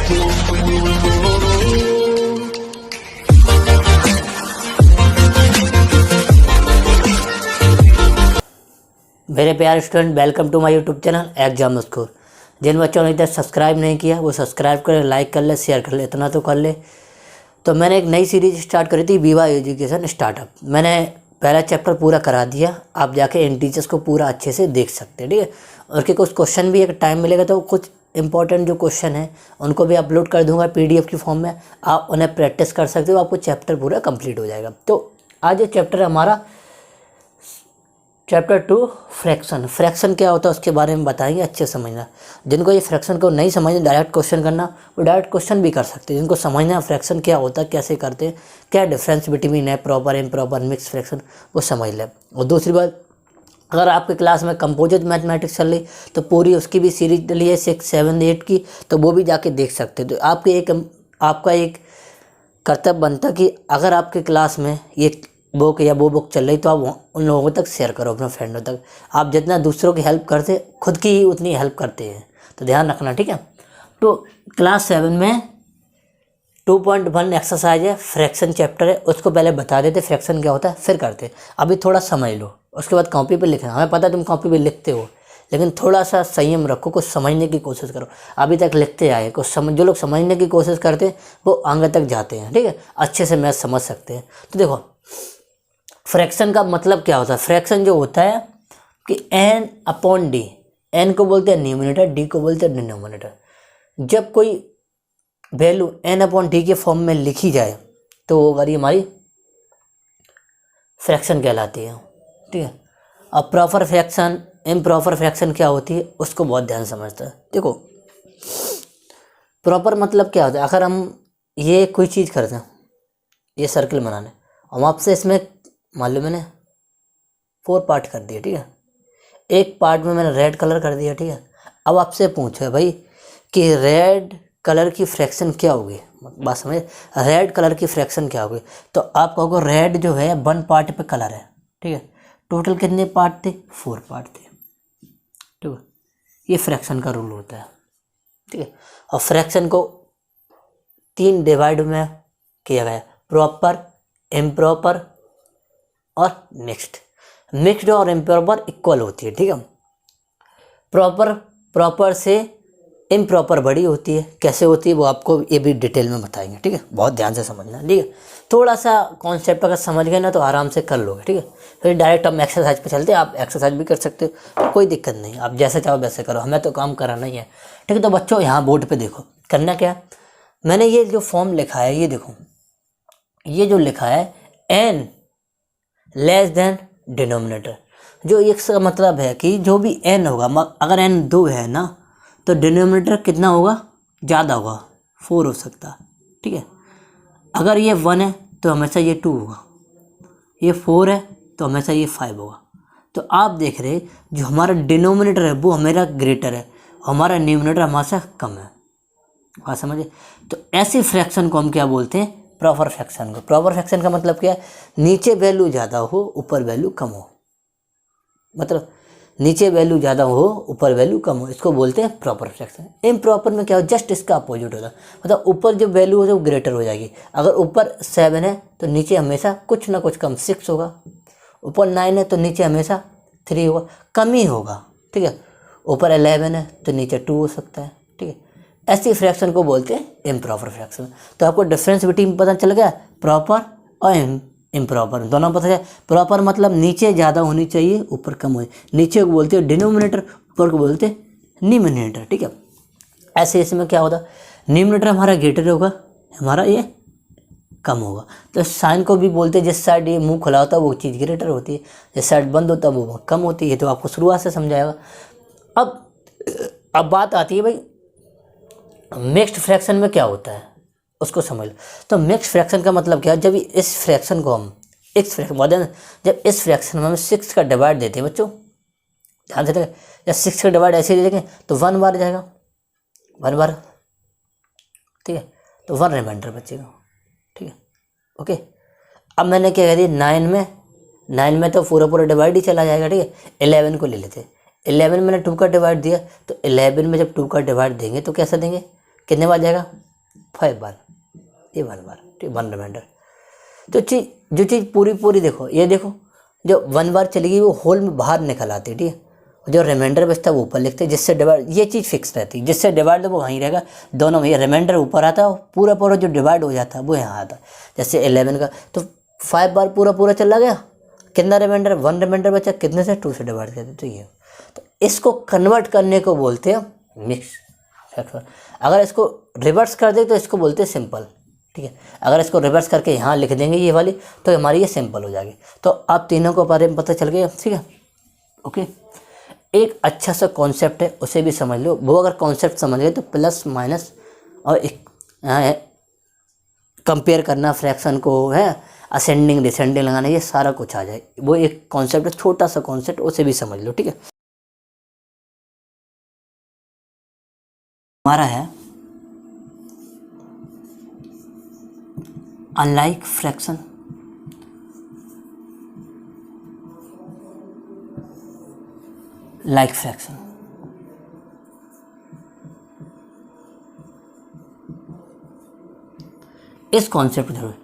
मेरे प्यारे student, welcome to my YouTube channel exam score. जिन बच्चों ने इधर सब्सक्राइब नहीं किया वो सब्सक्राइब कर, लाइक कर ले, शेयर कर ले, इतना तो कर ले। तो मैंने एक नई सीरीज स्टार्ट करी थी, विवा एजुकेशन स्टार्टअप। मैंने पहला चैप्टर पूरा करा दिया, आप जाके इन टीचर्स को पूरा अच्छे से देख सकते हैं, ठीक है। और के कुछ क्वेश्चन भी, एक टाइम मिलेगा तो कुछ इंपॉर्टेंट जो क्वेश्चन है उनको भी अपलोड कर दूंगा पीडीएफ की फॉर्म में, आप उन्हें प्रैक्टिस कर सकते हो, आपको चैप्टर पूरा कंप्लीट हो जाएगा। तो आज ये चैप्टर हमारा चैप्टर 2 फ्रैक्शन। फ्रैक्शन क्या होता है उसके बारे में बताएंगे, अच्छे समझना। जिनको ये फ्रैक्शन को नहीं समझना, डायरेक्ट क्वेश्चन करना, वो डायरेक्ट क्वेश्चन भी कर सकते हैं। जिनको समझना फ्रैक्शन क्या होता है, कैसे करते हैं, क्या डिफरेंस बिटवीन है प्रॉपर, इम्प्रॉपर, मिक्स फ्रैक्शन, वो समझ लें। और दूसरी बात, अगर आपके क्लास में कंपोजिट मैथमेटिक्स चल रही तो पूरी उसकी भी सीरीज डली है 6, 7, 8 की, तो वो भी जाके देख सकते हैं। तो आपका एक कर्तव्य बनता कि अगर आपके क्लास में ये बुक या वो बुक चल रही तो आप उन लोगों तक शेयर करो, अपने फ्रेंडों तक। आप जितना दूसरों की हेल्प करते, खुद की ही उतनी हेल्प करते हैं, तो ध्यान रखना, ठीक है। तो क्लास 7 में 2.1 एक्सरसाइज है, फ्रैक्शन चैप्टर है, उसको पहले बता देते फ्रैक्शन क्या होता है, फिर करते। अभी थोड़ा समझ लो, उसके बाद कॉपी पे लिखना। हमें पता है तुम कॉपी पे लिखते हो, लेकिन थोड़ा सा संयम रखो, कुछ समझने की कोशिश करो। अभी तक लिखते आए, जो लोग समझने की कोशिश करते हैं वो आगे तक जाते हैं, ठीक है, अच्छे से मैथ समझ सकते हैं। तो देखो, फ्रैक्शन का मतलब क्या होता है। फ्रैक्शन जो होता है कि n अपॉन डी, n को बोलते हैं न्यूमरेटर, डी को बोलते हैं डिनोमिनेटर। जब कोई वैल्यू n अपॉन डी के फॉर्म में लिखी जाए तो वो वाली हमारी फ्रैक्शन कहलाती है, ठीक है। अब प्रॉपर फ्रैक्शन, इम्प्रॉपर फ्रैक्शन क्या होती है उसको बहुत ध्यान समझता है। देखो, प्रॉपर मतलब क्या होता है, अगर हम ये कोई चीज़ करते हैं, ये सर्कल बनाने, हम आपसे इसमें मान लो मैंने 4 पार्ट कर दिए, ठीक है। एक पार्ट में मैंने रेड कलर कर दिया, ठीक है। अब आपसे पूछे भाई कि रेड कलर की फ्रैक्शन क्या होगी, बात समझे, रेड कलर की फ्रैक्शन क्या होगी। तो आप कहोगे रेड जो है 1 पार्ट पे कलर है, ठीक है। टोटल कितने पार्ट थे, 4 पार्ट थे, ठीक है। ये फ्रैक्शन का रूल होता है, ठीक है। और फ्रैक्शन को 3 डिवाइड में किया गया, प्रॉपर, इम्प्रॉपर और मिक्स्ड और इम्प्रॉपर इक्वल होती है, ठीक है। प्रॉपर से इम्प्रॉपर बड़ी होती है, कैसे होती है वो आपको ये भी डिटेल में बताएंगे, ठीक है। बहुत ध्यान से समझना, ठीक है। थोड़ा सा कॉन्सेप्ट अगर समझ गए ना तो आराम से कर लोगे, ठीक है। फिर डायरेक्ट हम एक्सरसाइज पे चलते हैं। आप एक्सरसाइज भी कर सकते हो, कोई दिक्कत नहीं, आप जैसे चाहो वैसे करो, हमें तो काम कराना ही है, ठीक है। तो बच्चों यहाँ बोर्ड पर देखो, करना क्या, मैंने ये जो फॉर्म लिखा है, ये देखो, ये जो लिखा है n लेस देन डिनोमिनेटर, जो इसका मतलब है कि जो भी n होगा, अगर n 2 है ना तो डिनोमिनेटर कितना होगा, ज़्यादा होगा, 4 हो सकता, ठीक है। अगर ये 1 है तो हमेशा ये 2 होगा, ये 4 है तो हमेशा ये 5 होगा। तो आप देख रहे जो हमारा डिनोमिनेटर है वो हमारा ग्रेटर है, हमारा न्यूमिनेटर हमारे कम है, बात समझे। तो ऐसी फ्रैक्शन को हम क्या बोलते हैं, प्रॉपर फ्रैक्शन को। प्रॉपर फ्रैक्शन का मतलब क्या है, नीचे वैल्यू ज़्यादा हो ऊपर वैल्यू कम हो, मतलब नीचे वैल्यू ज़्यादा हो ऊपर वैल्यू कम हो, इसको बोलते हैं प्रॉपर फ्रैक्शन। इम्प्रॉपर में क्या हो, जस्ट इसका अपोजिट होता है, मतलब ऊपर जो वैल्यू है वो ग्रेटर हो जाएगी। अगर ऊपर 7 है तो नीचे हमेशा कुछ ना कुछ कम 6 होगा, ऊपर 9 है तो नीचे हमेशा 3 होगा, कम ही होगा, ठीक है। ऊपर 11 है तो नीचे 2 हो सकता है, ठीक है। ऐसी फ्रैक्शन को बोलते हैं इम्प्रॉपर फ्रैक्शन। तो आपको डिफरेंस बिटवीन पता चल गया, प्रॉपर और इम्प्रॉपर दोनों पता चला। प्रॉपर मतलब नीचे ज़्यादा होनी चाहिए ऊपर कम हो, नीचे को बोलते हैं डिनोमिनेटर, ऊपर को बोलते हैं न्यूमिनेटर, ठीक है। ऐसे इसमें क्या होता, न्यूमिनेटर हमारा ग्रेटर होगा, हमारा ये कम होगा। तो साइन को भी बोलते हैं, जिस साइड ये मुंह खुला होता है वो चीज़ ग्रेटर होती है, जिस साइड बंद होता है वो कम होती है। तो आपको शुरुआत से समझाएगा। अब बात आती है भाई मिक्स्ड फ्रैक्शन में क्या होता है, उसको समझ लो। तो मिक्स्ड फ्रैक्शन का मतलब क्या है, जब इस फ्रैक्शन को हम जब इस फ्रैक्शन में हम 6 का डिवाइड देते हैं, बच्चों ध्यान से देखें, जब 6 का डिवाइड ऐसे देखें तो 1 बार जाएगा, 1 बार, ठीक है। तो 1 रिमाइंडर बचेगा, ठीक है, ओके। अब मैंने क्या कह दिया, 9 में तो पूरा डिवाइड ही चला जाएगा, ठीक है। 11 को ले लेते, 11 मैंने 2 का डिवाइड दिया, तो 11 में जब 2 का डिवाइड देंगे तो कैसा देंगे, कितने बार जाएगा, 5 बार, ये 1 बार, ठीक, 1 रिमाइंडर। तो जो चीज़ पूरी देखो, ये देखो जो 1 बार चलेगी वो होल में बाहर निकल आती है, ठीक है, जो रिमाइंडर बचता है वो ऊपर लिखते हैं, जिससे डिवाइड, ये चीज़ फिक्स रहती है, जिससे डिवाइड वो वहीं रहेगा, दोनों में, ये रिमाइंडर ऊपर आता है, पूरा जो डिवाइड हो जाता है वो यहाँ आता है। जैसे 11 का तो 5 बार पूरा चला गया, कितना रिमाइंडर, 1 रिमाइंडर बचा, कितने से, 2 से डिवाइड करते, तो ये, तो इसको कन्वर्ट करने को बोलते हैं मिक्स फैक्टर। अगर इसको रिवर्स कर दे तो इसको बोलते हैं सिंपल, ठीक है। अगर इसको रिवर्स करके यहाँ लिख देंगे ये वाली, तो हमारी ये सिंपल हो जाएगी। तो आप तीनों को बारे में पता चल गया, ठीक है, ओके। एक अच्छा सा कॉन्सेप्ट है, उसे भी समझ लो। वो अगर कॉन्सेप्ट समझ गए तो प्लस माइनस और एक कंपेयर करना फ्रैक्शन को, है असेंडिंग डिसेंडिंग लगाना, ये सारा कुछ आ जाए। वो एक कॉन्सेप्ट है, छोटा सा कॉन्सेप्ट, उसे भी समझ लो, ठीक है। हमारा है अनलाइक फ्रैक्शन, लाइक फ्रैक्शन। इस कॉन्सेप्ट जरूर,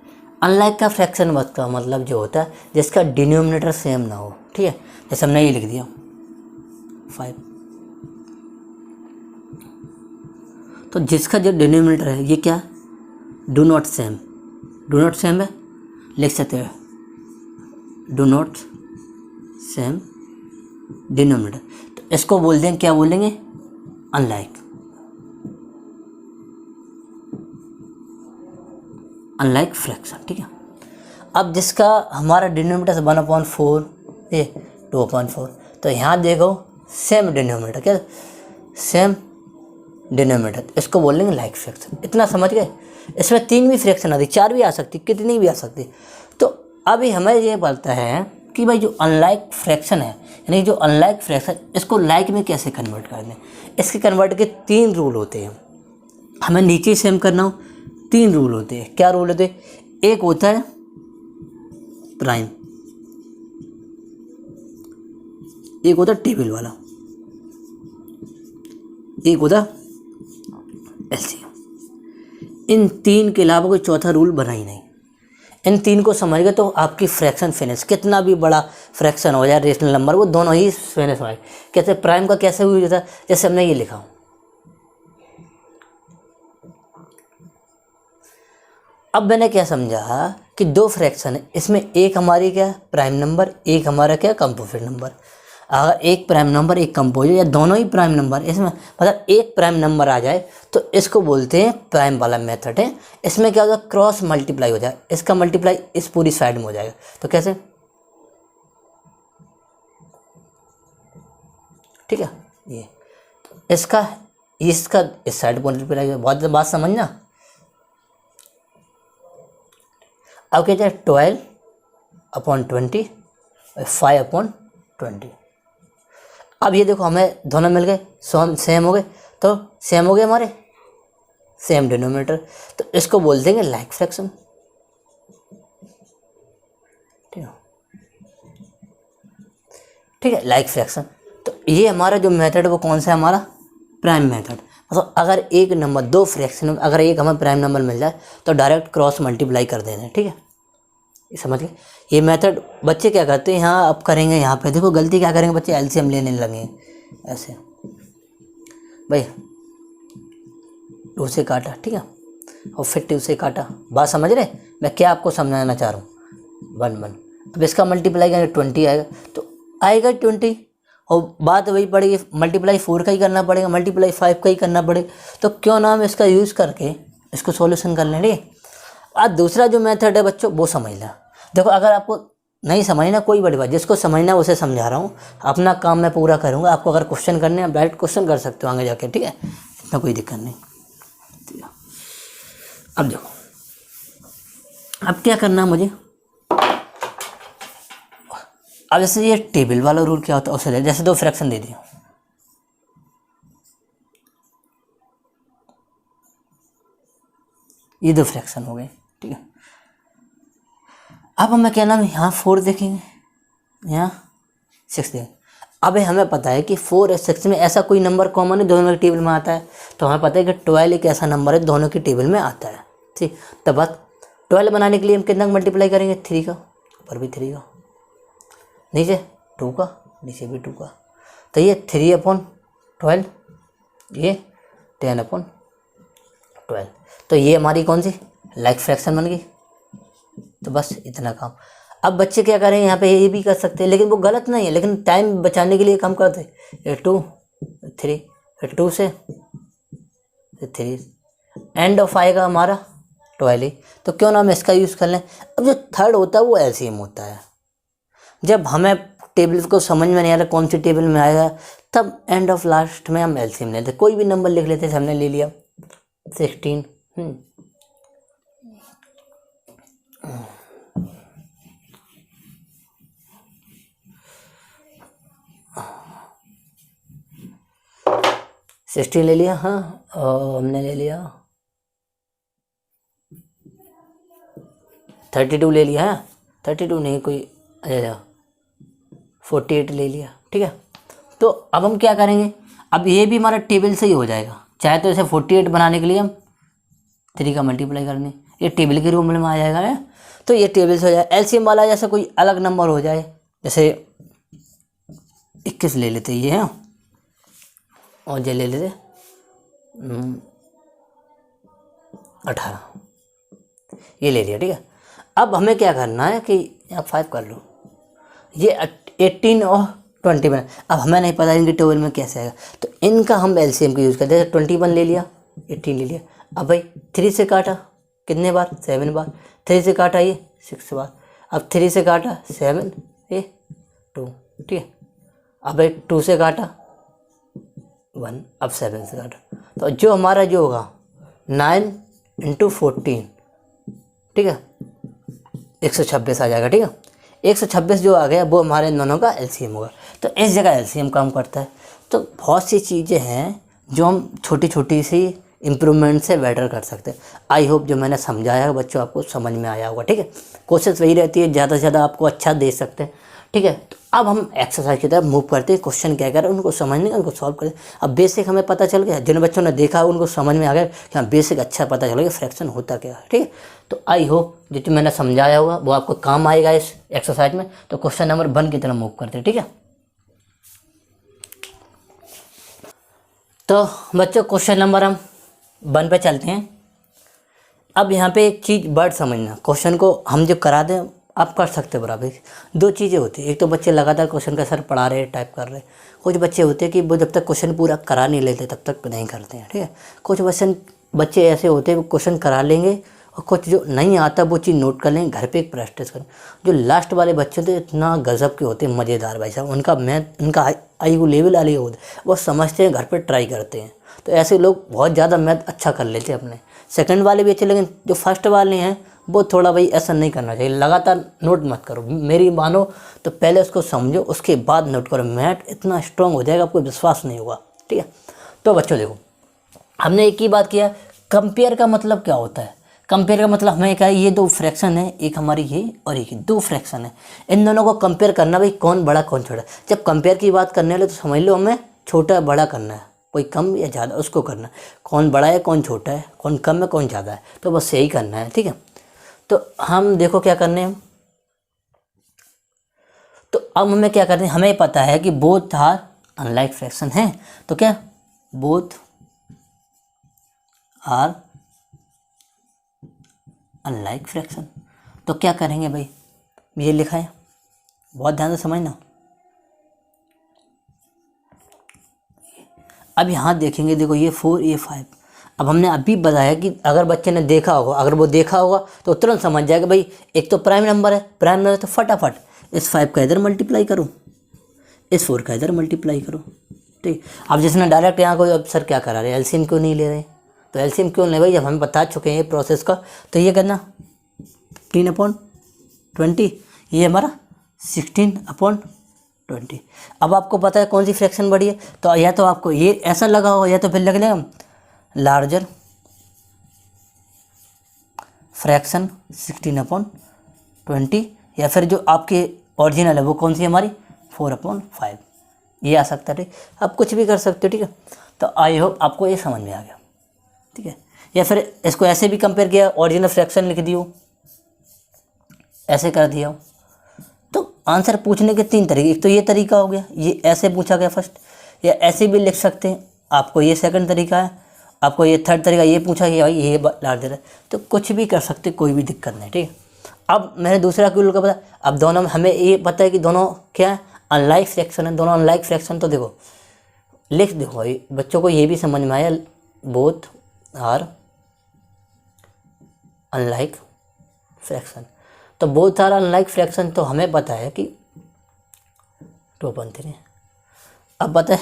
अनलाइक का फ्रैक्शन का मतलब जो होता है जिसका डिनोमिनेटर सेम ना हो, ठीक है। जैसे हमने ये लिख दिया 5, तो जिसका जो डिनोमिनेटर है ये क्या, डू नॉट सेम है, लिख सकते हैं डू नॉट सेम डिनोमिनेटर, तो इसको बोल देंगे, क्या बोलेंगे, अनलाइक फ्रैक्शन, ठीक है। अब जिसका हमारा डिनोमिनेटर 1/4, ये 2/4, तो यहाँ देखो सेम डिनोमिनेटर, क्या सेम डिनोमिनेटर, इसको बोलेंगे लाइक फ्रैक्शन। इतना समझ गए। इसमें 3 भी फ्रैक्शन आती, 4 भी आ सकती, कितनी भी आ सकती। तो अभी हमें ये पता है कि भाई जो अनलाइक फ्रैक्शन है, यानी जो अनलाइक फ्रैक्शन, इसको लाइक में कैसे कन्वर्ट कर दें। इसके कन्वर्ट के 3 रूल होते हैं। हमें नीचे सेम करना हो, 3 रूल होते हैं। क्या रूल होते हैं, एक होता है प्राइम, एक होता है टेबल वाला, एक होता एलसीएम। इन 3 के अलावा कोई चौथा रूल बना ही नहीं। इन 3 को समझ गए तो आपकी फ्रैक्शन फिनिश, कितना भी बड़ा फ्रैक्शन हो जाए रेशनल नंबर, वो दोनों ही फिनिश हो जाए। कैसे प्राइम का कैसे हुई जाता है, जैसे हमने ये लिखा, अब मैंने क्या समझा कि 2 फ्रैक्शन है, इसमें एक हमारी क्या प्राइम नंबर, एक हमारा क्या कंपोजिट नंबर। अगर एक प्राइम नंबर एक कंपोजिट या दोनों ही प्राइम नंबर, इसमें मतलब एक प्राइम नंबर आ जाए तो इसको बोलते हैं प्राइम वाला मेथड है। इसमें क्या होगा, क्रॉस मल्टीप्लाई हो जाए, इसका मल्टीप्लाई इस पूरी साइड में हो जाएगा। तो कैसे, ठीक है, ये इसका इस साइड मल्टीप्लाई हो, बहुत बात समझना। अब क्या जाए 12/20 और 5/20। अब ये देखो हमें दोनों मिल गए, सेम हो गए, तो सेम हो गए हमारे, सेम डिनोमिनेटर, तो इसको बोल देंगे लाइक फ्रैक्शन, ठीक है, लाइक फ्रैक्शन। तो ये हमारा जो मेथड है वो कौन सा है, हमारा प्राइम मेथड। मतलब अगर एक नंबर 2 फ्रैक्शन, अगर एक हमें प्राइम नंबर मिल जाए तो डायरेक्ट क्रॉस मल्टीप्लाई कर देना है, ठीक है, समझ गए। ये मेथड बच्चे क्या करते हैं, यहाँ अब करेंगे, यहाँ पे देखो गलती क्या करेंगे बच्चे, एलसीएम लेने लगे ऐसे, भाई 2 से काटा, ठीक है, और फिर 2 से काटा, बात समझ रहे मैं क्या आपको समझाना चाह रहा हूँ। 1 अब इसका मल्टीप्लाई करेंगे 20 आएगा, तो आएगा 20, और बात वही पड़ेगी, मल्टीप्लाई 4 का ही करना पड़ेगा, मल्टीप्लाई 5 का ही करना पड़ेगा। तो क्यों ना हम इसका यूज़ करके इसको सॉल्यूशन कर लेंगे। आज दूसरा जो मेथड है बच्चों वो समझना। देखो अगर आपको नहीं समझना कोई बड़ी बात, जिसको समझना है उसे समझा रहा हूँ, अपना काम मैं पूरा करूँगा। आपको अगर क्वेश्चन करने हैं डायरेक्ट क्वेश्चन कर सकते हो आगे जाके, ठीक है, इतना कोई दिक्कत नहीं। अब देखो अब क्या करना है मुझे, अब जैसे ये टेबल वाला रूल क्या होता है उसे जैसे 2 फ्रैक्शन दे दिए, ये 2 फ्रैक्शन हो गए, ठीक है। अब हमें क्या नाम, यहाँ 4 देखेंगे, यहाँ 6 देखेंगे। अब हमें पता है कि 4 और 6 में ऐसा कोई नंबर कॉमन है दोनों की टेबल में आता है, तो हमें पता है कि 12 एक ऐसा नंबर है दोनों की टेबल में आता है। ठीक, तो बस 12 बनाने के लिए हम कितना मल्टीप्लाई करेंगे, 3 का, ऊपर भी 3 का, नीचे 2 का, नीचे भी 2 का, तो ये 3/12, ये 10/12, तो ये हमारी कौन सी लाइक फ्रैक्शन बन गई। तो बस इतना काम। अब बच्चे क्या करें, यहाँ पे ये भी कर सकते हैं, लेकिन वो गलत नहीं है, लेकिन टाइम बचाने के लिए काम करते हैं। 2 3, फिर 2 से 3, एंड ऑफ आएगा हमारा 12, तो क्यों ना हम इसका यूज़ कर लें। अब जो थर्ड होता है वो एलसीएम होता है। जब हमें टेबल को समझ में नहीं आ रहा कौन सी टेबल में आएगा, तब एंड ऑफ लास्ट में हम एलसीएम लेते, कोई भी नंबर लिख लेते, हमने ले लिया 16, 16 ले लिया। हाँ, और हमने ले लिया 32 ले लिया है, 32 नहीं, कोई 48 ले लिया। ठीक है, तो अब हम क्या करेंगे, अब ये भी हमारा टेबल से ही हो जाएगा। चाहे तो इसे 48 बनाने के लिए हम 3 का मल्टीप्लाई करने, ये टेबल के रूप में आ जाएगा है, तो ये टेबल से हो जाए। एलसीएम वाला जैसे कोई अलग नंबर हो जाए, जैसे 21 ले लेते ये हैं, और ये ले लेते 18, ये ले लिया। ठीक है, अब हमें क्या करना है कि यहाँ 5 कर लो, ये 18 और 21, अब हमें नहीं पता इनके टेबल में कैसे आएगा, तो इनका हम एलसीएम का यूज़ करते हैं। 21 ले लिया, 18 ले लिया। अब भाई 3 से काटा कितने बार, 7 बार, 3 से काटा ये 6 बार, अब 3 से काटा 7, ये 2। ठीक है, अब भाई 2 से काटा 1, अब 7 से काटा, तो जो हमारा जो होगा 9 × 14, ठीक है, 126 आ जाएगा। ठीक है, 126 जो आ गया वो हमारे दोनों का एलसीएम होगा, तो इस जगह एलसीएम काम करता है। तो बहुत सी चीज़ें हैं जो हम छोटी छोटी सी इम्प्रूवमेंट से बेटर कर सकते हैं। आई होप जो मैंने समझाया बच्चों आपको समझ में आया होगा। ठीक है, कोशिश वही रहती है ज़्यादा से ज़्यादा आपको अच्छा दे सकते हैं। ठीक है, तो अब हम एक्सरसाइज की तरफ मूव करते हैं। क्वेश्चन क्या कर उनको समझने का, उनको सॉल्व करें। अब बेसिक हमें पता चल गया, जिन बच्चों ने देखा उनको समझ में आ गया कि हाँ बेसिक अच्छा पता चल गया फ्रैक्शन होता क्या है। ठीक है, तो आई होप जितना मैंने समझाया होगा वो आपको काम आएगा इस एक्सरसाइज में। तो क्वेश्चन नंबर 1 की तरफ मूव करते हैं। ठीक है, तो बच्चों क्वेश्चन नंबर हम 1 पे चलते हैं। अब यहाँ पे एक चीज़ वर्ड समझना, क्वेश्चन को हम जब करा दें आप कर सकते हो बराबर। 2 चीज़ें होती हैं, एक तो बच्चे लगातार क्वेश्चन का सर पढ़ा रहे टाइप कर रहे, कुछ बच्चे होते हैं कि वो जब तक क्वेश्चन पूरा करा नहीं लेते तब तक नहीं करते हैं। ठीक है, कुछ बच्चे ऐसे होते हैं वो क्वेश्चन करा लेंगे और कुछ जो नहीं आता वो चीज़ नोट कर लेंगे, घर पे एक प्रैक्टिस करें। जो लास्ट वाले बच्चे होते इतना गजब के होते हैं, मज़ेदार भाई साहब, उनका मैथ उनका आई को लेवल अलग होता है, वो समझते हैं, घर पे ट्राई करते हैं। तो ऐसे लोग बहुत ज़्यादा मैथ अच्छा कर लेते हैं अपने। सेकंड वाले भी अच्छे, लेकिन जो फर्स्ट वाले हैं वो थोड़ा भाई ऐसा नहीं करना चाहिए। लगातार नोट मत करो, मेरी मानो तो पहले उसको समझो उसके बाद नोट करो। मैथ इतना स्ट्रांग हो जाएगा आपको विश्वास नहीं होगा। ठीक है, तो बच्चों देखो हमने एक ही बात किया, कंपेयर का मतलब क्या होता है। कंपेयर का मतलब हमें क्या है, ये 2 फ्रैक्शन है, एक हमारी ये और एक 2 फ्रैक्शन है, इन दोनों को कंपेयर करना भाई कौन बड़ा कौन छोटा। जब कंपेयर की बात करने वाले तो समझ लो हमें छोटा बड़ा करना है, कोई कम या ज़्यादा उसको करना है, कौन बड़ा है कौन छोटा है, कौन कम है कौन ज़्यादा है, तो बस यही करना है। ठीक है, तो हम देखो क्या करने हैं, तो अब हमें क्या करना है, हमें पता है कि बोथ आर अनलाइक फ्रैक्शन है, तो क्या बोथ आर अनलाइक फ्रैक्शन, तो क्या करेंगे भाई, ये लिखा है, बहुत ध्यान से समझना। अब यहाँ देखेंगे, देखो ये 4 ये 5। अब हमने अभी बताया कि अगर बच्चे ने देखा होगा, अगर वो देखा होगा तो तुरंत समझ जाएगा भाई एक तो प्राइम नंबर है, प्राइम नंबर तो फटाफट इस 5 का इधर मल्टीप्लाई करो, इस 4 का इधर मल्टीप्लाई करो। ठीक, अब जिसने डायरेक्ट यहाँ कोई अब सर क्या करा रहे, एलसीएम क्यों नहीं ले रहे, तो एलसीएम क्यों ले भाई, जब हम बता चुके हैं ये प्रोसेस का, तो ये करना 15/20, ये हमारा 16/20। अब आपको पता है कौन सी फ्रैक्शन बड़ी है, तो या तो आपको ये ऐसा लगा होगा या तो फिर लग लेगा लार्जर फ्रैक्शन 16/20, या फिर जो आपके ओरिजिनल है वो कौन सी हमारी 4/5, ये आ सकता है, ठीक। आप कुछ भी कर सकते हो, ठीक है। तो आई होप आपको ये समझ में आ गया, ठीक है। या फिर इसको ऐसे भी कंपेयर किया, ओरिजिनल फ्रैक्शन लिख दियो, ऐसे कर दिया हो। तो आंसर पूछने के 3 तरीके, एक तो ये तरीका हो गया, ये ऐसे पूछा गया फर्स्ट, या ऐसे भी लिख सकते हैं, आपको ये सेकंड तरीका है, आपको ये थर्ड तरीका, ये पूछा कि भाई ये लार्जर है, तो कुछ भी कर सकते, कोई भी दिक्कत नहीं, ठीक है। अब मैंने दूसरा क्यों का पता, अब दोनों में हमें ये पता है कि दोनों क्या है, अनलाइक फ्रैक्शन है, दोनों अनलाइक फ्रैक्शन। तो देखो लिख दो भाई, बच्चों को ये भी समझ में आया, बोथ आर अनलाइक फ्रैक्शन। तो बोथ आर अनलाइक फ्रैक्शन, तो हमें पता है कि 2/3। अब पता है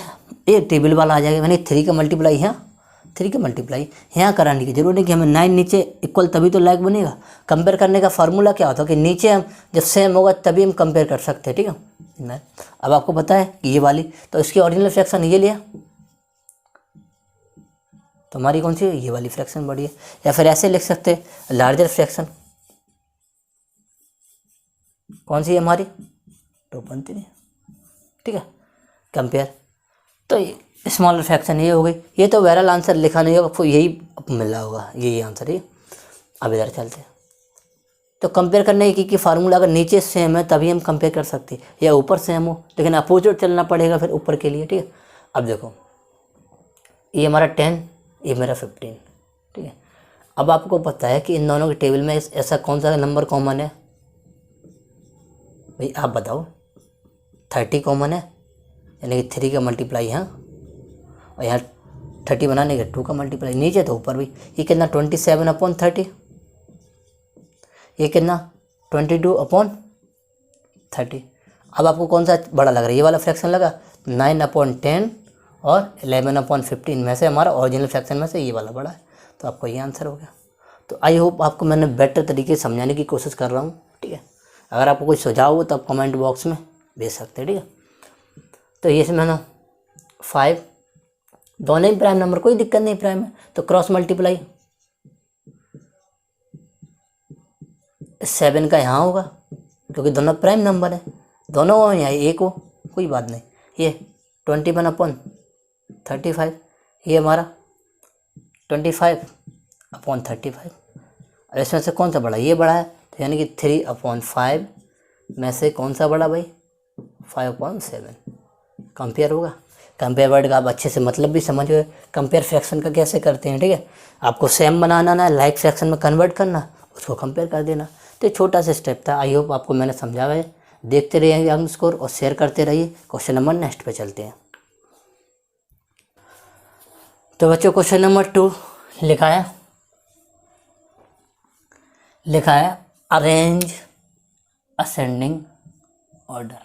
ये टेबल वाला आ जाएगा, मैंने 3 का मल्टीप्लाई यहाँ, 3 का मल्टीप्लाई यहाँ कराने की जरूरत नहीं कि हमें 9 नीचे इक्वल तभी तो लाइक बनेगा। कंपेयर करने का फार्मूला क्या होता है कि नीचे हम जब सेम होगा तभी हम कंपेयर कर सकते हैं, ठीक है। अब आपको पता है कि ये वाली, तो इसकी ओरिजिनल फ्रैक्शन ये लिया, तो हमारी कौन सी है, ये वाली फ्रैक्शन बड़ी है। या फिर ऐसे लिख सकते हैं, लार्जर फ्रैक्शन कौन सी है हमारी, 2/3, ठीक है, कंपेयर। तो स्मॉलर फ्रैक्शन ये हो गई, ये तो ओवरऑल आंसर लिखा नहीं होगा, आपको यही मिल रहा होगा, यही आंसर है। अब इधर चलते हैं, तो कंपेयर करने की फार्मूला अगर नीचे सेम है तभी हम कंपेयर कर सकते हैं, या ऊपर सेम हो, लेकिन अपोजिट चलना पड़ेगा फिर ऊपर के लिए, ठीक है। अब देखो ये हमारा 10, ये मेरा 15, ठीक है। अब आपको पता है कि इन दोनों के टेबल में ऐसा कौन सा नंबर कॉमन है, भाई आप बताओ। 30 कॉमन है, यानी कि 3 का मल्टीप्लाई यहाँ, और यहाँ 30 बनाने के 2 का मल्टीप्लाई, नीचे तो ऊपर भी। ये कितना 27/30, ये कितना 22/30। अब आपको कौन सा बड़ा लग रहा है, ये वाला फ्रैक्शन लगा, 9/10 और 11/15 में से हमारा ओरिजिनल फ्रैक्शन में से ये वाला बड़ा है, तो आपको ये आंसर हो गया। तो आई होप आपको मैंने बेटर तरीके से समझाने की कोशिश कर रहा हूँ, ठीक है। अगर आपको कोई सुझाव हो तो आप कमेंट बॉक्स में भेज सकते हैं, ठीक है। तो ये इसमें ना 5 दोनों ही प्राइम नंबर, कोई दिक्कत नहीं प्राइम है, तो क्रॉस मल्टीप्लाई 7 का यहाँ होगा, क्योंकि दोनों प्राइम नंबर है, दोनों हो या एक हो कोई बात नहीं। ये 21/35, ये हमारा 25/35। और इसमें से कौन सा बड़ा, ये बड़ा है, तो यानी कि 3/5 में से कौन सा बड़ा भाई, 5/7। कंपेयर होगा, कंपेयर वर्ड का आप अच्छे से मतलब भी समझ गए, कंपेयर फ्रैक्शन का कैसे करते हैं, ठीक है। आपको सेम बनाना ना, लाइक फ्रैक्शन में कन्वर्ट करना, उसको कंपेयर कर देना। तो छोटा सा स्टेप था, आई होप आपको मैंने समझाया है। देखते रहिए यंग स्कोर और शेयर करते रहिए। क्वेश्चन नंबर नेक्स्ट पे चलते हैं। तो बच्चों क्वेश्चन नंबर 2 लिखा है arrange ascending order.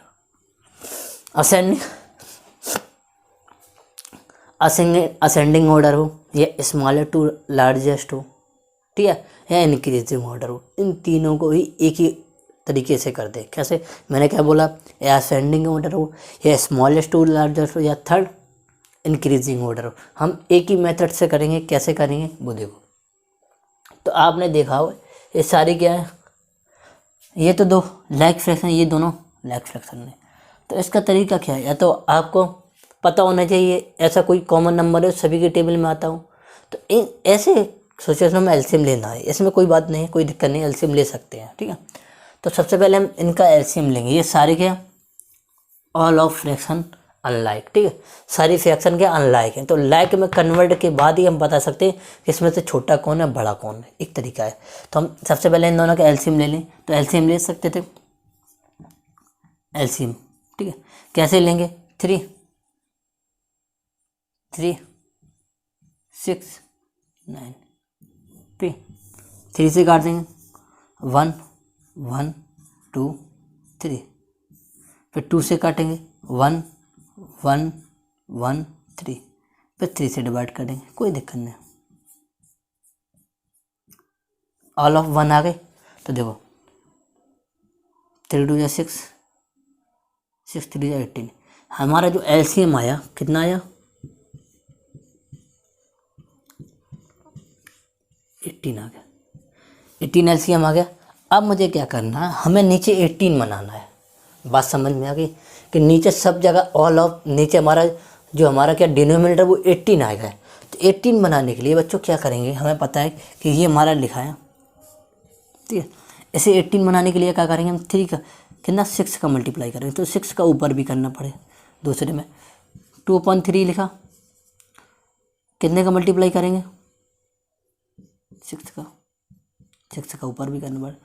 Ascending order हो या स्मॉलर टू लार्जेस्ट हो, ठीक है, या इंक्रीजिंग ऑर्डर हो, इन तीनों को ही एक ही तरीके से कर दे। कैसे, मैंने क्या बोला, या असेंडिंग ऑर्डर हो या स्मॉलेस्ट टू लार्जेस्ट हो या थर्ड इंक्रीजिंग ऑर्डर हो, हम एक ही मेथड से करेंगे। कैसे करेंगे वो देखो। तो आपने देखा हो ये सारी क्या है, ये तो दो लाइक फ्रैक्शन, ये दोनों लाइक फ्रैक्शन है। तो इसका तरीका क्या है, या तो आपको पता होना चाहिए ऐसा कोई कॉमन नंबर है सभी के टेबल में आता हो, तो इन ऐसे सिचुएशन में एलसीएम लेना है। इसमें कोई बात नहीं है, कोई दिक्कत नहीं, एलसीएम ले सकते हैं, ठीक है। तो सबसे पहले हम इनका एलसीएम लेंगे। ये सारे क्या, ऑल ऑफ फ्रैक्शन अनलाइक, ठीक है, सारी फ्रैक्शन के अनलाइक हैं। तो लाइक में कन्वर्ट के बाद ही हम बता सकते हैं कि इसमें से छोटा कौन है बड़ा कौन है, एक तरीका है। तो हम सबसे पहले इन दोनों का एलसीएम ले लें। तो एलसीएम ले सकते थे, एलसीएम, ठीक है, कैसे लेंगे, 3 6 9 3 से काट देंगे, 1 1 2 3, फिर 2 से काटेंगे, 1 1 1 3, फिर 3 से डिवाइड कर देंगे, कोई दिक्कत नहीं। ऑल ऑफ 1 आ गए, तो देखो 3 2 6 6 3 18, हमारा जो एलसीएम आया कितना आया, 18 आ गया, 18 एलसीएम आ गया। अब मुझे क्या करना है, हमें नीचे 18 बनाना है। बात समझ में आ गई कि नीचे सब जगह ऑल ऑफ नीचे हमारा जो हमारा क्या डिनोमिनेटर वो 18 आएगा। तो 18 बनाने के लिए बच्चों क्या करेंगे, हमें पता है कि ये हमारा लिखा है, ठीक है। इसे 18 बनाने के लिए क्या करेंगे हम, 3 का कितना 6 का मल्टीप्लाई करेंगे, तो 6 का ऊपर भी करना पड़े। दूसरे में 2/3 लिखा, कितने का मल्टीप्लाई करेंगे 6 का ऊपर भी करना पड़े।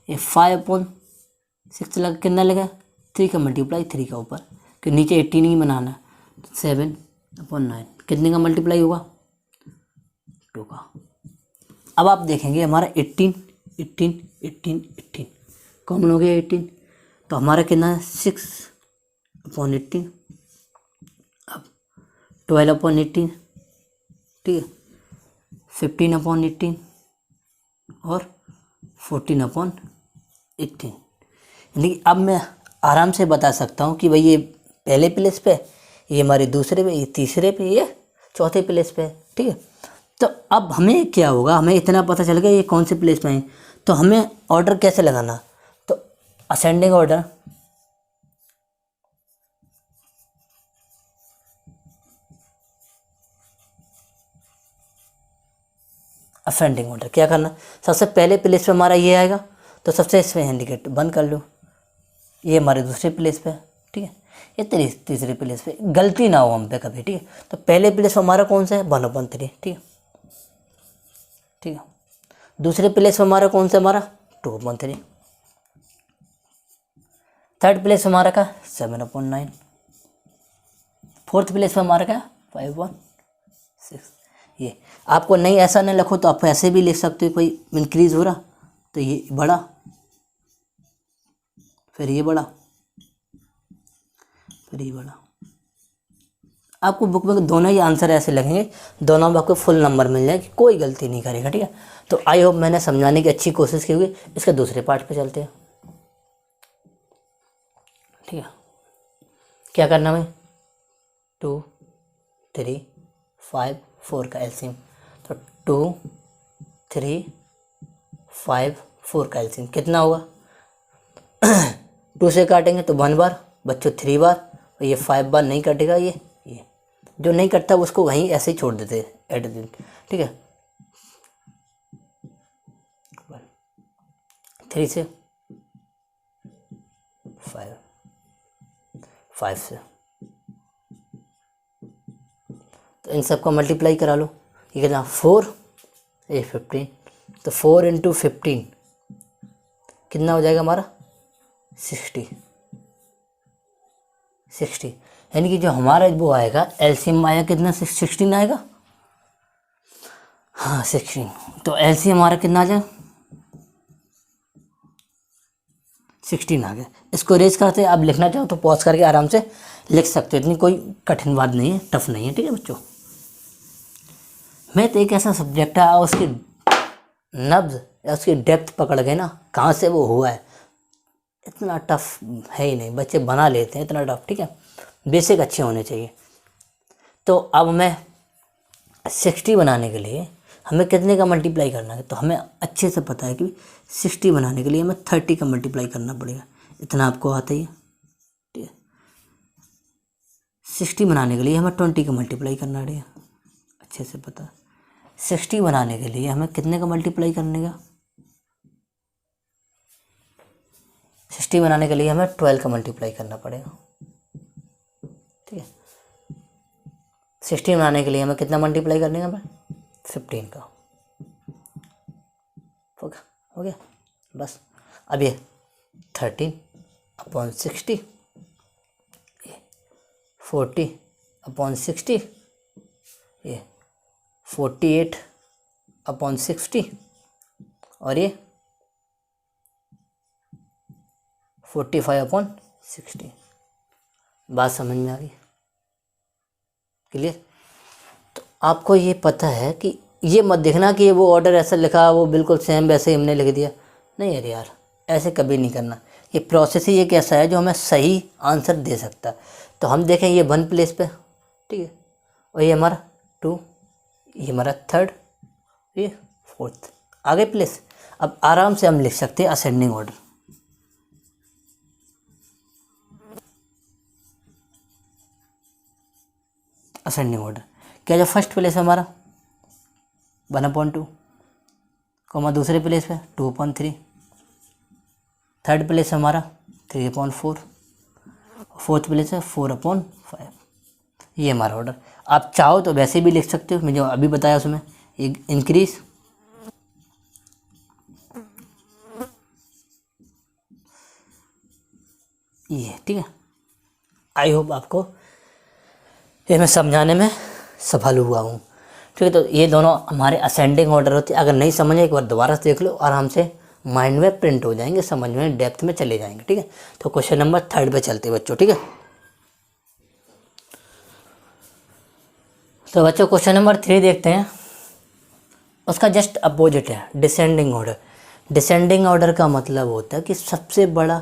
ये 5/6 लगा, कितना लगा 3 का मल्टीप्लाई 3 का ऊपर, कि नीचे 18 ही बनाना है। 7/9 कितने का मल्टीप्लाई होगा 2 का। अब आप देखेंगे हमारा 18 कॉमन हो गया 18, तो हमारा कितना है 6/18। अब 12/18, ठीक है, 15/18 और 14/18। यानी कि अब मैं आराम से बता सकता हूँ कि भाई ये पहले प्लेस पे, ये हमारे दूसरे पे, ये तीसरे पे, ये चौथे प्लेस पे, ठीक है। तो अब हमें क्या होगा, हमें इतना पता चल गया ये कौन से प्लेस पे हैं, तो हमें ऑर्डर कैसे लगाना, तो असेंडिंग ऑर्डर, असेंडिंग ऑर्डर क्या करना, सबसे पहले प्लेस पे हमारा ये आएगा, तो सबसे इसमें इंडिकेट बंद कर लो, ये हमारे दूसरे प्लेस पे, ठीक है, ये तीसरे प्लेस पे, गलती ना हो हम पे कभी, ठीक है। तो पहले प्लेस पे हमारा कौन सा है 1/3, ठीक है, ठीक है। दूसरे प्लेस पे हमारा कौन सा, हमारा 2/3। थर्ड प्लेस पे हमारा का 7/9। फोर्थ प्लेस पे हमारा का 5/6। ये आपको नहीं ऐसा नहीं लिखो तो आप ऐसे भी लिख सकते हो, कोई इंक्रीज हो रहा तो ये बड़ा, फिर ये बड़ा, फिर ये बड़ा। आपको बुक में दोनों ही आंसर ऐसे लगेंगे, दोनों में आपको फुल नंबर मिल जाएगी, कोई गलती नहीं करेगा, ठीक है। तो आई होप मैंने समझाने की अच्छी कोशिश की होगी। इसके दूसरे पार्ट पे चलते हैं, ठीक है। क्या करना है 2, 3, 5, 4 का एलसीएम, तो 2, 3, 5, 4 का एलसीएम कितना होगा 2 से काटेंगे तो 1 बार बच्चों, 3 बार, और ये 5 बार नहीं कटेगा, ये जो नहीं कटता उसको वहीं ऐसे ही छोड़ देते एट दिन, ठीक है। 3 से 5 से, तो इन सबको मल्टीप्लाई करा लो, ये कितना 4, ये 15, तो 4 × 15 कितना हो जाएगा हमारा 60। यानी कि जो हमारा वो आएगा एलसीएम आया कितना 16 आएगा, हाँ 16। तो एलसीएम हमारा कितना आ जाए 16 आ गया। इसको रेज करते हैं, आप लिखना चाहो तो पॉज करके आराम से लिख सकते हो, इतनी कोई कठिन बात नहीं है, टफ नहीं है, ठीक है बच्चों। मैथ तो एक ऐसा सब्जेक्ट है, उसकी नब्ज या उसकी डेप्थ पकड़ गए ना, कहाँ से वो हुआ है, इतना टफ है ही नहीं, बच्चे बना लेते हैं इतना टफ, ठीक है। बेसिक अच्छे होने चाहिए। तो अब मैं 60 बनाने के लिए हमें कितने का मल्टीप्लाई करना है, तो हमें अच्छे से पता है कि 60 बनाने के लिए हमें 30 का मल्टीप्लाई करना पड़ेगा, इतना आपको आता ही है, ठीक है। 60 बनाने के लिए हमें 20 का मल्टीप्लाई करना पड़ेगा, अच्छे से पता है। 60 बनाने के लिए हमें कितने का मल्टीप्लाई करने का, 60 बनाने के लिए हमें 12 का मल्टीप्लाई करना पड़ेगा, ठीक है। 60 बनाने के लिए हमें कितना मल्टीप्लाई करने का, 15 का, हो गया बस। अब ये 13/60, 40/60, ये 48/60 और ये 45/60। बात समझ में आ गई, क्लियर। तो आपको ये पता है कि ये मत देखना कि वो ऑर्डर ऐसा लिखा वो बिल्कुल सेम वैसे ही हमने लिख दिया, नहीं अरे यार ऐसे कभी नहीं करना। ये प्रोसेस ही एक ऐसा है जो हमें सही आंसर दे सकता है। तो हम देखें ये 1 प्लेस पे, ठीक है, और ये हमारा 2, ये हमारा 3rd, ये 4th, आगे प्लेस। अब आराम से हम लिख सकते हैं असेंडिंग ऑर्डर, असेंडिंग ऑर्डर। क्या जो फर्स्ट प्लेस है हमारा 1/2, कॉमा दूसरे प्लेस पे 2/3, थर्ड प्लेस है हमारा 3/4, फोर्थ प्लेस है 4/5। ये हमारा ऑर्डर। आप चाहो तो वैसे भी लिख सकते हो, मैंने अभी बताया उसमें एक इंक्रीज, ये ठीक है। आई होप आपको ये मैं समझाने में सफल हुआ हूँ, ठीक है। तो ये दोनों हमारे असेंडिंग ऑर्डर होते हैं। अगर नहीं समझे एक बार दोबारा से देख लो, आराम से माइंड में प्रिंट हो जाएंगे, समझ में डेप्थ में चले जाएंगे, ठीक है। तो क्वेश्चन नंबर 3 पे चलते हैं बच्चों, ठीक है। तो बच्चों क्वेश्चन नंबर 3 देखते हैं। उसका जस्ट अपोजिट है डिसेंडिंग ऑर्डर। डिसेंडिंग ऑर्डर का मतलब होता है कि सबसे बड़ा,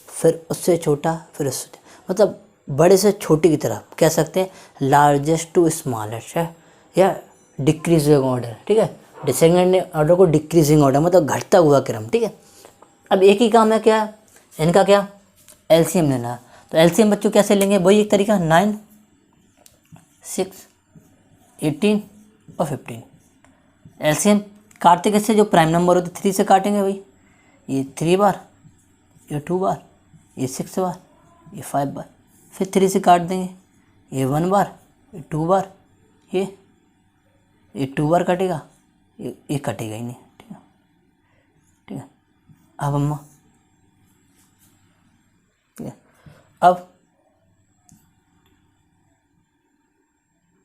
फिर उससे छोटा, फिर उससे, मतलब बड़े से छोटे की तरफ कह सकते हैं, लार्जेस्ट टू स्मॉलेस्ट है, या डिक्रीजिंग ऑर्डर, ठीक है। डिसेंडिंग ऑर्डर को डिक्रीजिंग ऑर्डर मतलब घटता हुआ क्रम, ठीक है। अब एक ही काम है, क्या इनका, क्या एलसीएम लेना है। तो एलसीएम बच्चों कैसे लेंगे, वही एक तरीका, 9, 6, 18 और 15। एलसीएम काटते किससे, जो प्राइम नंबर होते 3 से काटेंगे भाई। ये 3 बार, ये 2 बार, ये 6 बार, ये 5 बार, फिर 3 से काट देंगे, ये 1 बार, ये 2 बार, ये 2 बार कटेगा, ये कटेगा ही नहीं, ठीक है, ठीक है। अब अम्मा, ठीक है, अब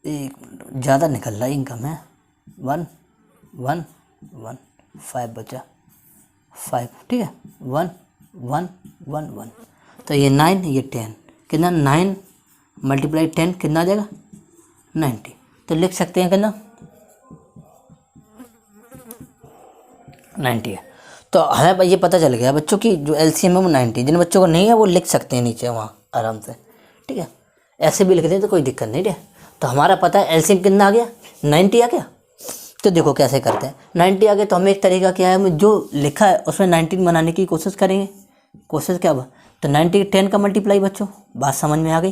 एक मिनट, ज़्यादा निकल रहा है, इनकम है 1 1 1, 5 बचा, 5, ठीक है, 1 1 1 1। तो ये 9, ये 10, कितना 9 × 10 कितना आ जाएगा 90। तो लिख सकते हैं कितना 90 है। तो हमें भाई ये पता चल गया बच्चों की जो एलसीएम है वो 90। जिन बच्चों को नहीं है वो लिख सकते हैं नीचे वहाँ आराम से, ठीक है। ऐसे भी लिख दें तो कोई दिक्कत नहीं है। तो हमारा पता है एलसीएम कितना आ गया, 90 आ गया। तो देखो कैसे करते हैं, 90 आ गया तो हमें एक तरीका क्या है, जो लिखा है उसमें 19 बनाने की कोशिश करेंगे। कोशिश क्या हुआ, तो 90 10 का मल्टीप्लाई बच्चों, बात समझ में आ गई,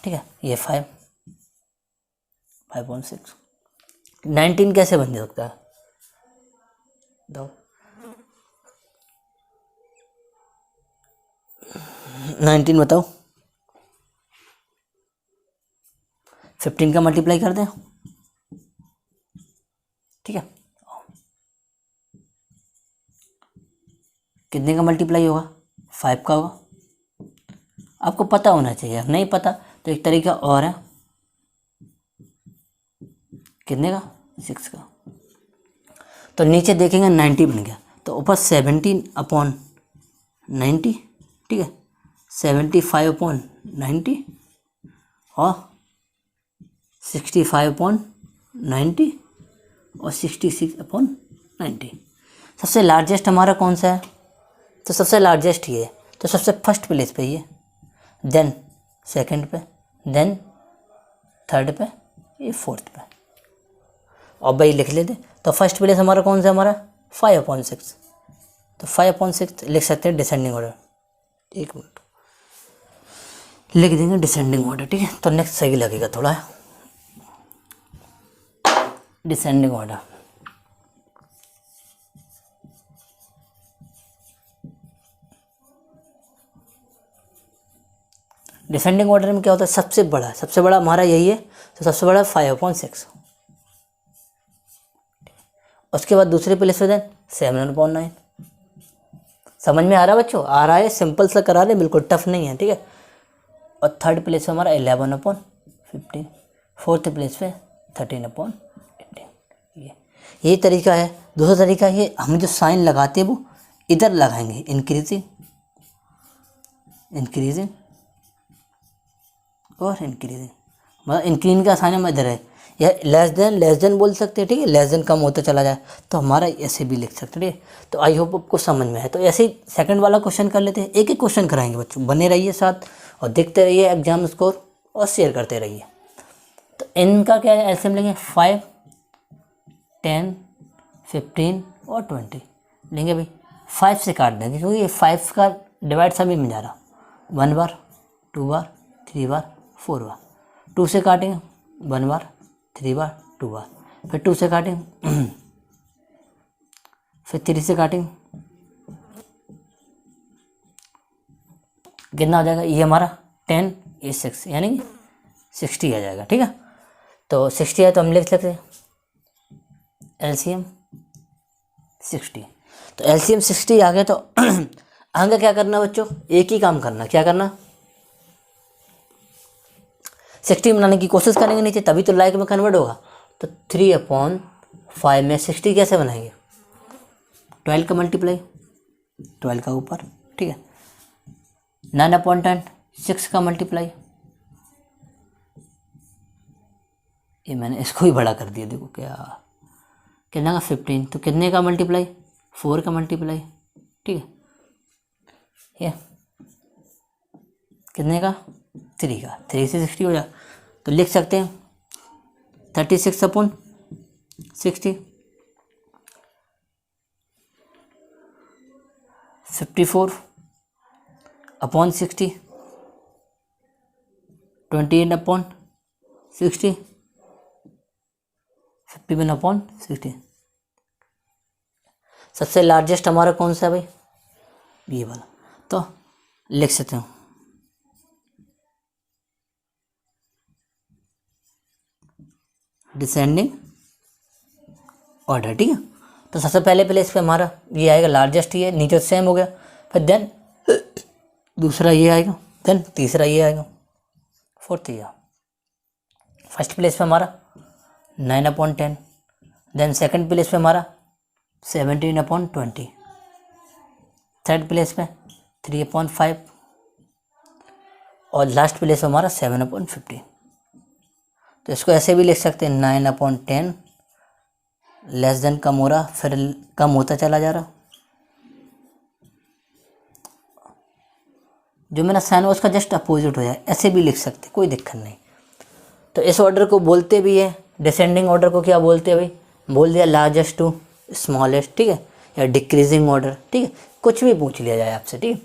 ठीक है। ये 5.6, 19 कैसे बन सकता है, दो 19 बताओ, 15 का मल्टीप्लाई कर दें, ठीक है। कितने का मल्टीप्लाई होगा, 5 का होगा। आपको पता होना चाहिए, नहीं पता तो एक तरीका और है, कितने का 6 का। तो नीचे देखेंगे 90 बन गया, तो ऊपर 17/90, ठीक है, 75/90 और 65/90 और 66/90। सबसे लार्जेस्ट हमारा कौन सा है, तो सबसे लार्जेस्ट ही है, तो सबसे फर्स्ट प्लेस पे ही है, देन सेकंड पे, देन थर्ड पे, ये फोर्थ पे। और भाई लिख लेते, तो फर्स्ट प्लेस हमारा कौन सा, हमारा 5/6। तो 5/6 लिख सकते हैं डिसेंडिंग ऑर्डर। एक मिनट लिख देंगे डिसेंडिंग ऑर्डर, ठीक है। तो नेक्स्ट सही लगेगा थोड़ा, डिसेंडिंग ऑर्डर। डिसेंडिंग ऑर्डर में क्या होता है, सबसे बड़ा हमारा यही है, तो सबसे बड़ा 5/6। उसके बाद दूसरे प्लेस पे देन 7/9। समझ में आ रहा है बच्चों, आ रहा है, सिंपल सा करा रहे, बिल्कुल टफ नहीं है, ठीक है। और थर्ड प्लेस पे हमारा 11/15, फोर्थ प्लेस पे 13/18। ये तरीका है। दूसरा तरीका ये, हम जो साइन लगाते हैं वो इधर लगाएंगे, इंक्रीजिंग और इंक्रीजिंग, मतलब इंक्रीजिंग का साइन हम इधर है, या लेस देन बोल सकते हैं, ठीक है। लेस देन कम होता चला जाए तो हमारा ऐसे भी लिख सकते हैं, ठीक है। तो आई होप आपको समझ में है। तो ऐसे ही सेकंड वाला क्वेश्चन कर लेते हैं, एक एक क्वेश्चन कराएंगे बच्चों, बने रहिए साथ और देखते रहिए एग्जाम स्कोर और शेयर करते रहिए। तो इनका क्या है, एलसीएम लेंगे 5, 10, 15 और 20 लेंगे भाई। 5 से काट देंगे क्योंकि ये 5 का डिवाइड सभी में जा रहा, 1 बार, 2 बार, 3 बार, 4 बार। 2 से काटेंगे 1 बार, 3 बार, 2 बार, फिर 2 से काटेंगे फिर 3 से काटेंगे, कितना हो जाएगा, ये हमारा 10 ये 6 यानी कि 60 आ जाएगा। ठीक है, तो 60 है तो हम लिख सकते हैं LCM 60। तो LCM 60 आ गया तो आगे क्या करना बच्चों, एक ही काम करना, क्या करना, 60 बनाने की कोशिश करेंगे नीचे, तभी तो लाइक में कन्वर्ट होगा। तो 3/5 में 60 कैसे बनाएंगे, 12 का मल्टीप्लाई 12 का ऊपर, ठीक है, 9/10 6 का मल्टीप्लाई, ये मैंने इसको ही बड़ा कर दिया, देखो क्या कितना का 15, तो कितने का मल्टीप्लाई 4 का मल्टीप्लाई, ठीक है, ये कितने का 3 का, 3 से 60 हो जाए तो लिख सकते हैं 36/60, 54/60, 28/60, 51/60। सबसे लार्जेस्ट हमारा कौन सा है भाई, ये वाला, तो लिख सकते हो डिसेंडिंग ऑर्डर। ठीक है, तो सबसे पहले प्लेस पे हमारा ये आएगा, लार्जेस्ट ये, नीचे सेम हो गया, फिर देन दूसरा ये आएगा, देन तीसरा ये आएगा, फोर्थ ये। फर्स्ट प्लेस पे हमारा 9/10, देन सेकंड प्लेस पे हमारा 17/20, थर्ड प्लेस पे 3/5 और लास्ट प्लेस पे हमारा 7/15। तो इसको ऐसे भी लिख सकते हैं 9/10 लेस देन कम हो रहा, फिर कम होता चला जा रहा, जो मेरा साइन है उसका जस्ट अपोजिट हो जाए, ऐसे भी लिख सकते, कोई दिक्कत नहीं। तो इस ऑर्डर को बोलते भी है, डिसेंडिंग ऑर्डर को क्या बोलते हैं भाई, बोल दिया लार्जेस्ट टू स्मॉलेस्ट, ठीक है, या डिक्रीजिंग ऑर्डर, ठीक है, कुछ भी पूछ लिया जाए आपसे, ठीक है।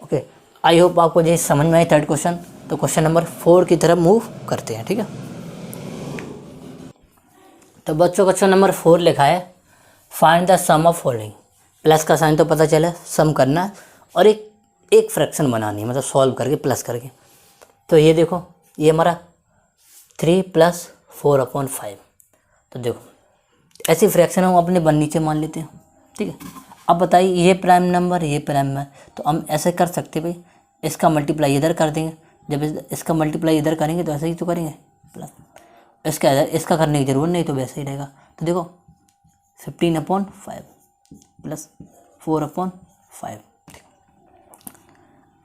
ओके, आई होप आपको ये समझ में आई थर्ड क्वेश्चन। तो क्वेश्चन नंबर 4 की तरफ मूव करते हैं, ठीक है। तो बच्चों क्वेश्चन नंबर 4 लिखा है, find the sum of following. Plus का साइन तो पता चला, सम करना है और एक फ्रैक्शन बनानी है, मतलब सॉल्व करके प्लस करके। तो ये देखो, ये हमारा 3 + 4/5। तो देखो ऐसी फ्रैक्शन हम अपने नीचे मान लेते हैं, ठीक है। अब बताइए, ये प्राइम नंबर, ये प्राइम है, तो हम ऐसे कर सकते भाई, इसका मल्टीप्लाई इधर कर देंगे, जब इसका मल्टीप्लाई इधर करेंगे तो ऐसे ही तो करेंगे प्लस, इसका करने की ज़रूरत नहीं, तो वैसे ही रहेगा। तो देखो 15/5 + 4/5।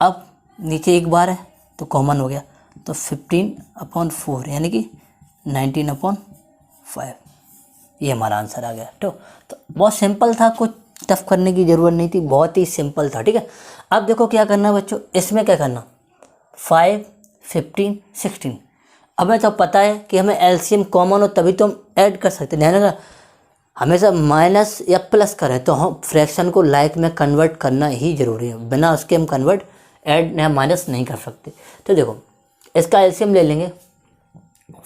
अब नीचे एक बार है तो कॉमन हो गया, तो 15/4 यानी कि 19/5, ये हमारा आंसर आ गया। तो बहुत सिंपल था, कुछ टफ करने की ज़रूरत नहीं थी, बहुत ही सिंपल था, ठीक है। अब देखो क्या करना है बच्चों, इसमें क्या करना, 5, 15, 16। हमें तो पता है कि हमें एलसीएम कॉमन हो तभी तो हम ऐड कर सकते हैं, ना हमेशा माइनस या प्लस करें तो हम फ्रैक्शन को लाइक में कन्वर्ट करना ही ज़रूरी है, बिना उसके हम कन्वर्ट ऐड या माइनस नहीं कर सकते। तो देखो इसका एलसीएम ले लेंगे,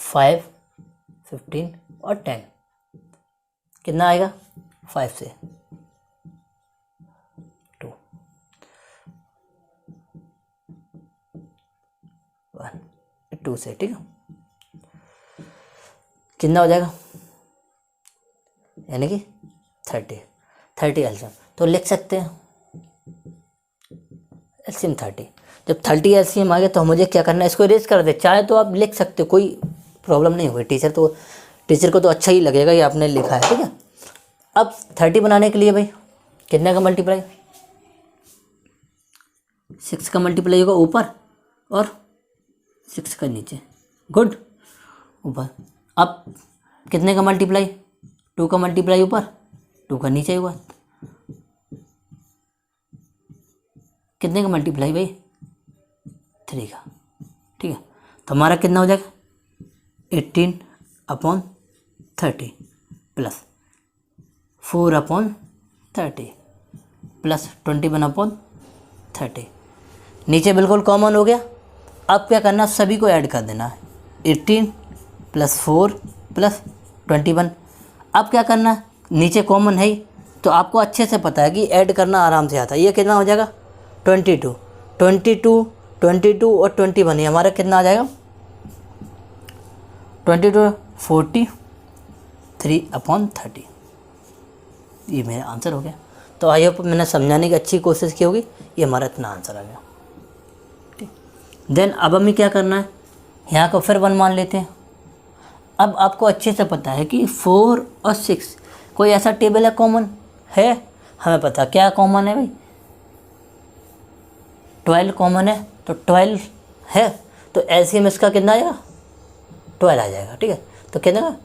5, 15 और 10, कितना आएगा, 5 से 2, 1, 2 से, ठीक है, कितना हो जाएगा, यानी कि 30 एलसीएम। तो लिख सकते हैं एलसीएम 30। जब 30 एलसीएम आ गया तो मुझे क्या करना है, इसको इरेज कर दे, चाहे तो आप लिख सकते हो, कोई प्रॉब्लम नहीं होगी, टीचर को तो अच्छा ही लगेगा ये आपने लिखा है, ठीक है। अब 30 बनाने के लिए भाई कितने का मल्टीप्लाई, 6 का मल्टीप्लाई होगा ऊपर और 6 का नीचे, गुड, ऊपर। अब कितने का मल्टीप्लाई, 2 का मल्टीप्लाई ऊपर, 2 का नीचे होगा, कितने का मल्टीप्लाई भाई, 3 का, ठीक है। तो हमारा कितना हो जाएगा, 18/30 + 4/30 + 21/30, नीचे बिल्कुल कॉमन हो गया। अब क्या करना, सभी को ऐड कर देना है, 18 प्लस 4 प्लस 21। अब क्या करना है, नीचे कॉमन है ही, तो आपको अच्छे से पता है कि ऐड करना आराम से आता है। ये कितना हो जाएगा 22, 22, 22 और 21, ये हमारा कितना आ जाएगा 22, 43/30। ये मेरा आंसर हो गया। तो आई होप मैंने समझाने की अच्छी कोशिश की होगी। ये हमारा इतना आंसर आ गया। ठीक, देन अब हमें क्या करना है, यहाँ को फिर 1 मान लेते हैं। अब आपको अच्छे से पता है कि 4 और 6 कोई ऐसा टेबल है कॉमन है, हमें पता क्या कॉमन है भाई, 12 कॉमन है, तो 12 है, तो एलसीएम इसका कितना आएगा 12 आ जाएगा। ठीक है, तो कितना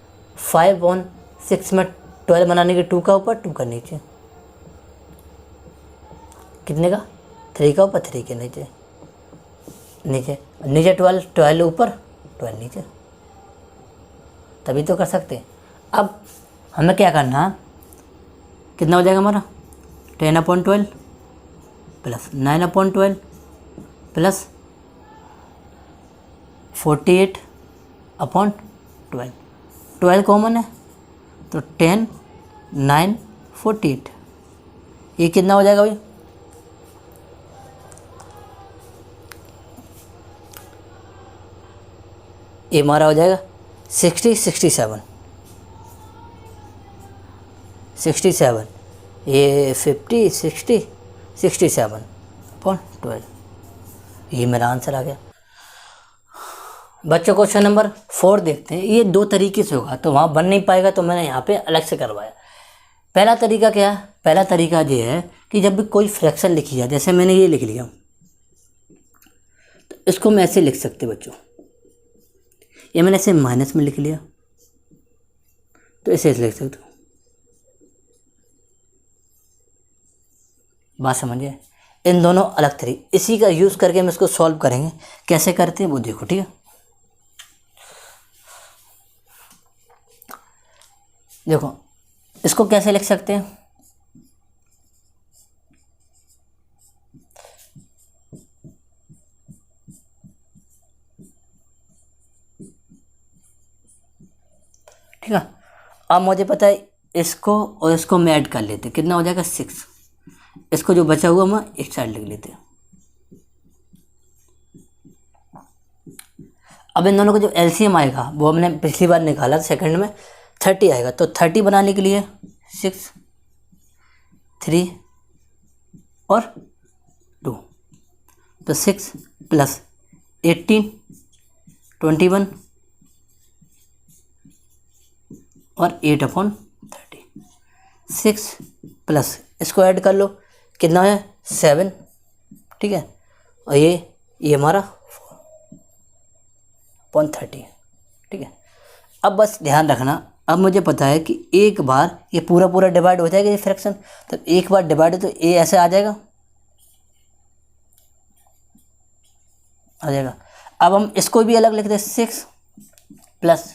5/6 में 12 बनाने के 2 का ऊपर 2 का नीचे, कितने का 3 का ऊपर 3 के नीचे, नीचे नीचे 12, 12 ऊपर 12 नीचे, तभी तो कर सकते हैं। अब हमें क्या करना है, कितना हो जाएगा हमारा 10/12 प्लस 9/12 प्लस 48/12, 12 कॉमन है तो 10, 9, 48, ये कितना हो जाएगा भाई, ये हमारा हो जाएगा 67, 67, ये 50, 60, 67/12, ये मेरा आंसर आ गया। बच्चों क्वेश्चन नंबर 4 देखते हैं। ये 2 तरीके से होगा, तो वहाँ बन नहीं पाएगा, तो मैंने यहाँ पे अलग से करवाया। पहला तरीका क्या है, पहला तरीका ये है कि जब भी कोई फ्रैक्शन लिखी जाए, जैसे मैंने ये लिख लिया, तो इसको मैं ऐसे लिख सकते बच्चों, ये मैंने ऐसे माइनस में लिख लिया, तो ऐसे लिख सकते हो। बात समझिए, इन दोनों अलग तरीके, इसी का यूज़ करके हम इसको सॉल्व करेंगे। कैसे करते हैं वो देखो। ठीक है, देखो इसको कैसे लिख सकते हैं, ठीक है। अब मुझे पता है इसको और इसको हम ऐड कर लेते हैं, कितना हो जाएगा 6, इसको जो बचा हुआ हम एक साइड लिख लेते हैं। अब इन दोनों का जो एलसीएम आएगा वो हमने पिछली बार निकाला था, सेकंड में 30 आएगा, तो 30 बनाने के लिए 6, 3 और 2, तो 6 प्लस 18, 21 और 8/30, 6 प्लस इसको ऐड कर लो, कितना है 7, ठीक है, और ये हमारा 4/30, ठीक है। अब बस ध्यान रखना, अब मुझे पता है कि एक बार ये पूरा पूरा डिवाइड हो जाएगा ये फ्रैक्शन, तो एक बार डिवाइड तो ये ऐसे आ जाएगा, अब हम इसको भी अलग लिख दें, 6 प्लस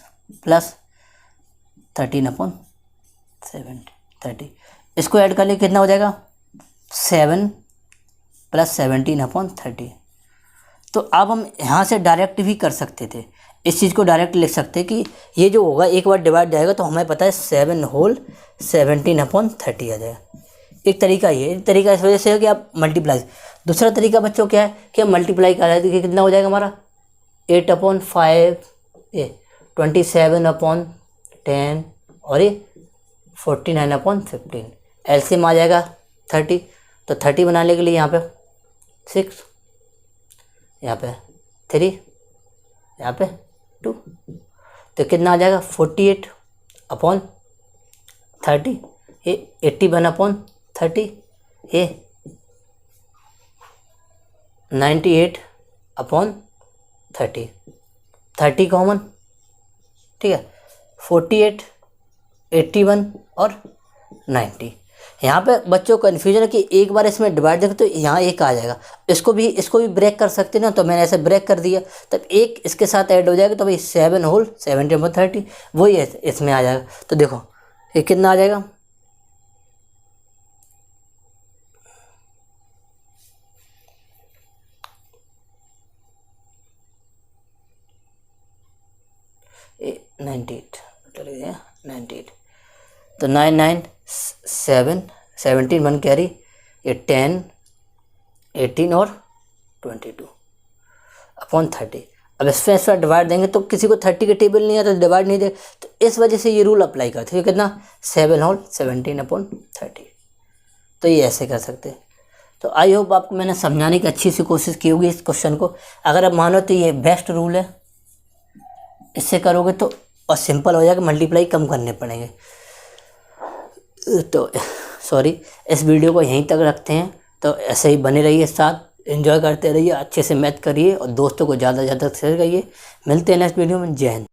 13/70, इसको ऐड कर लिए कितना हो जाएगा 7 प्लस 17/30। तो अब हम यहाँ से डायरेक्ट भी कर सकते थे, इस चीज़ को डायरेक्ट लिख सकते हैं कि ये जो होगा एक बार डिवाइड जाएगा तो हमें पता है 7 होल 17/30 आ जाएगा। एक तरीका ये, एक तरीका इस वजह से है कि आप मल्टीप्लाई। दूसरा तरीका बच्चों क्या है कि हम मल्टीप्लाई कर रहे हैं, कितना हो जाएगा हमारा 8/5, 27/10 और ये 49/15, एलसीएम आ जाएगा 30, तो 30 बनाने के लिए यहाँ पे 6, यहाँ पे 3, यहाँ पे 2, तो कितना आ जाएगा 48/30, ये 81/30, ये 98/30, 30 कॉमन, ठीक है, 48, 81 और 90। यहाँ पे बच्चों को कन्फ्यूजन है कि एक बार इसमें डिवाइड देखें तो यहाँ एक आ जाएगा, इसको भी ब्रेक कर सकते ना, तो मैंने ऐसे ब्रेक कर दिया, तब एक इसके साथ ऐड हो जाएगा, तो भाई 7 होल 17/30 वही इसमें आ जाएगा। तो देखो ये कितना आ जाएगा, तो 9 9 7 17 1 कैरी, ये 10 18 और 22 अपॉन 30। अब इसमें इस पर डिवाइड देंगे तो किसी को 30 के टेबल नहीं आता तो डिवाइड नहीं दे, तो इस वजह से ये रूल अप्लाई करते हैं। कितना 7 होल 17 अपॉन 30। तो ये ऐसे कर सकते हैं। तो आई होप आपको मैंने समझाने की अच्छी सी कोशिश की होगी इस क्वेश्चन को। अगर आप मानो तो ये बेस्ट रूल है, इससे करोगे तो और सिंपल हो जाएगा, मल्टीप्लाई कम करने पड़ेंगे। तो सॉरी, इस वीडियो को यहीं तक रखते हैं। तो ऐसे ही बने रहिए, साथ एंजॉय करते रहिए, अच्छे से मैथ करिए और दोस्तों को ज़्यादा से ज़्यादा शेयर करिए। मिलते हैं नेक्स्ट वीडियो में। जय हिंद।